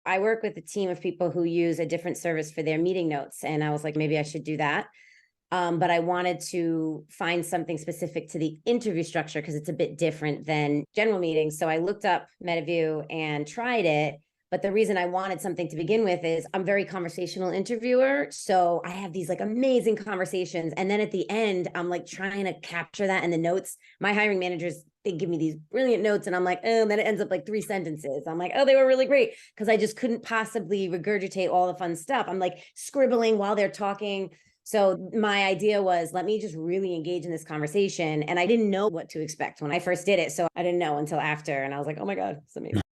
I work with a team of people who use a different service for their meeting notes. And I was like, maybe I should do that. But I wanted to find something specific to the interview structure because it's a bit different than general meetings. So I looked up Metaview and tried it. But the reason I wanted something to begin with is I'm a very conversational interviewer. So I have these like amazing conversations. And then at the end, I'm like trying to capture that in the notes. My hiring managers, they give me these brilliant notes and I'm like, oh, and then it ends up like 3 sentences. I'm like, oh, they were really great. Because I just couldn't possibly regurgitate all the fun stuff. I'm like scribbling while they're talking. So my idea was, let me just really engage in this conversation. And I didn't know what to expect when I first did it. So I didn't know until after. And I was like, oh my God, it's amazing.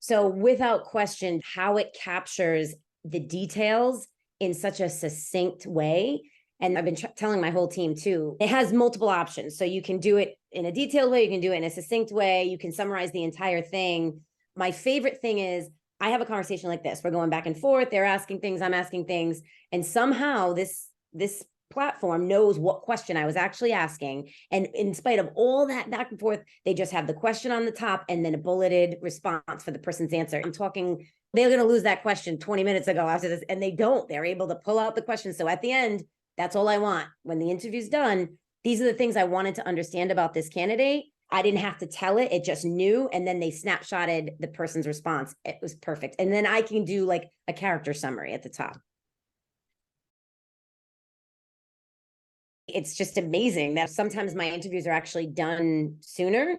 So without question, how it captures the details in such a succinct way. And I've been telling my whole team too, it has multiple options. So you can do it in a detailed way. You can do it in a succinct way. You can summarize the entire thing. My favorite thing is I have a conversation like this. We're going back and forth. They're asking things. I'm asking things. And somehow this platform knows what question I was actually asking. And in spite of all that back and forth, they just have the question on the top and then a bulleted response for the person's answer. I'm talking, they're going to lose that question 20 minutes ago after this, and they don't. They're able to pull out the question. So at the end, that's all I want. When the interview's done, these are the things I wanted to understand about this candidate. I didn't have to tell it. It just knew. And then they snapshotted the person's response. It was perfect. And then I can do like a character summary at the top. It's just amazing that sometimes my interviews are actually done sooner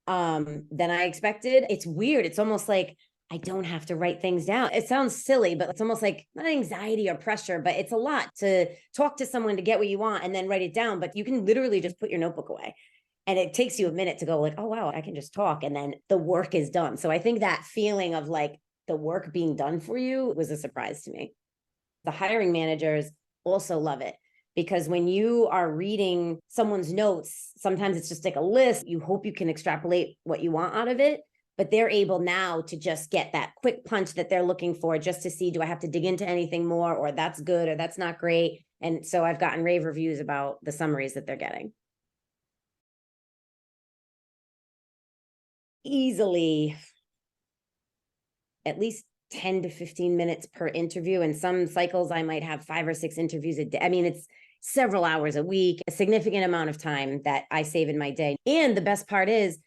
than I expected. It's weird. It's almost like I don't have to write things down. It sounds silly, but it's almost like not anxiety or pressure, but it's a lot to talk to someone to get what you want and then write it down. But you can literally just put your notebook away. And it takes you a minute to go like, oh, wow, I can just talk. And then the work is done. So I think that feeling of like the work being done for you was a surprise to me. The hiring managers also love it because when you are reading someone's notes, sometimes it's just like a list. You hope you can extrapolate what you want out of it. But they're able now to just get that quick punch that they're looking for just to see, do I have to dig into anything more, or that's good or that's not great. And so I've gotten rave reviews about the summaries that they're getting. Easily at least 10 to 15 minutes per interview. And some cycles, I might have 5 or 6 interviews a day. I mean, it's several hours a week, a significant amount of time that I save in my day. And the best part is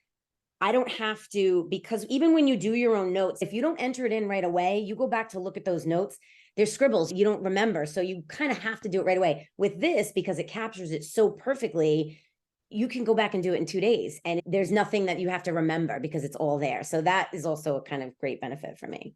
I don't have to, because even when you do your own notes, if you don't enter it in right away, you go back to look at those notes, there's scribbles you don't remember. So you kind of have to do it right away. With this, because it captures it so perfectly, you can go back and do it in 2 days. And there's nothing that you have to remember because it's all there. So that is also a kind of great benefit for me.